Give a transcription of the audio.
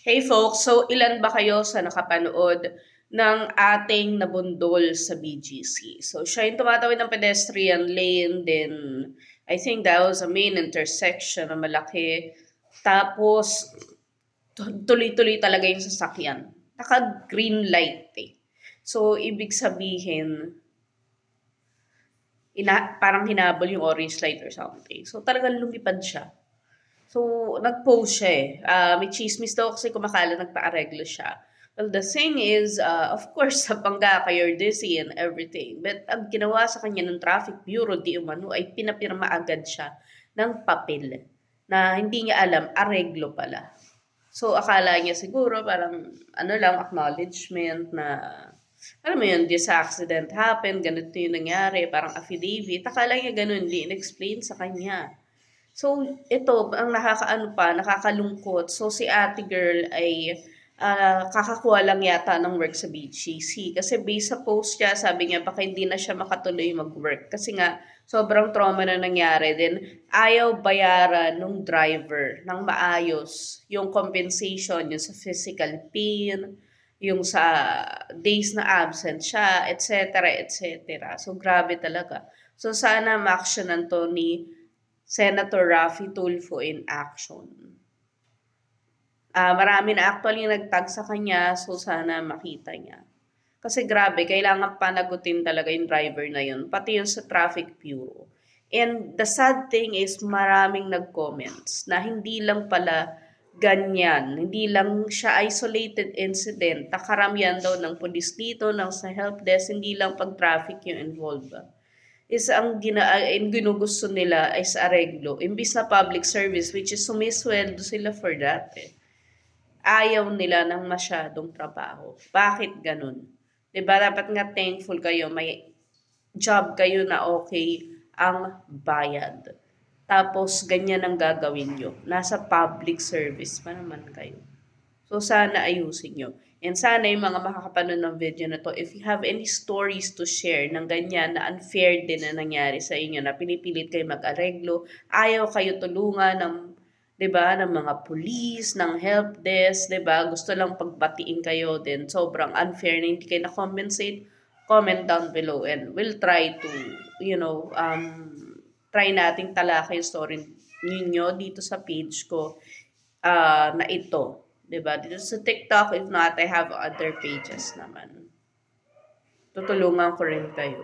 Hey folks, so ilan ba kayo sa nakapanood ng ating nabundol sa BGC? So siya yung tumatawid ng pedestrian lane, then I think that was a main intersection na malaki. Tapos tuloy-tuloy talaga yung sasakyan. Naka-green light eh. So ibig sabihin, parang hinabol yung orange light or something. So talagang lumipad siya. So, nag-post siya eh. May chismis daw kasi kumakalat nagpa-areglo siya. Well, the thing is, of course, sa bangga ka, you're dizzy and everything. But ang ginawa sa kanya ng Traffic Bureau, di umano, ay pinapirma agad siya ng papel na hindi niya alam, areglo pala. So, akala niya siguro parang, acknowledgement na, alam mo yun, this accident happened, ganito yung nangyari, parang affidavit. Akala niya ganun, hindi in-explain sa kanya. So, ito, ang nakakalungkot. So, si ate girl ay kakakuha lang yata ng work sa BGC. Kasi based sa post niya, sabi niya baka hindi na siya makatuloy mag-work. Kasi nga, sobrang trauma na nangyari. Then, ayaw bayaran ng driver ng maayos yung compensation, yung sa physical pain, yung sa days na absent siya, etc. etc. So, grabe talaga. So, sana ma-actionan to ni Senator Raffy Tulfo in action. Marami na actually nagtag sa kanya, so sana makita niya. Kasi grabe, kailangan panagutin talaga yung driver na yun, pati yung sa Traffic Bureau. And the sad thing is maraming nag-comments na hindi lang pala ganyan, hindi lang siya isolated incident, nakaramihan daw ng police dito, ng sa help desk, hindi lang pag-traffic yung involved. Is ang ginugusto nila ay sa areglo. Imbis na public service, which is sumisweldo sila for that. Ayaw nila ng masyadong trabaho. Bakit ganun? Diba? Dapat nga thankful kayo. May job kayo na okay ang bayad. Tapos, ganyan ang gagawin nyo. Nasa public service pa naman kayo. So, sana ayusin nyo. And sana yung mga makakapanood ng video na to, if you have any stories to share ng ganyan na unfair din na nangyari sa inyo, na pinipilit kayo mag-areglo, ayaw kayo tulungan ng, 'di ba, ng mga police, ng help desk, 'di ba? Gusto lang pagbatiin kayo, then sobrang unfair na hindi kayo na-compensate, comment down below and we'll try to, try nating talakay yung story ninyo dito sa page ko na ito. Diba? Dito sa TikTok, if not, I have other pages naman. Tutulungan ko rin kayo.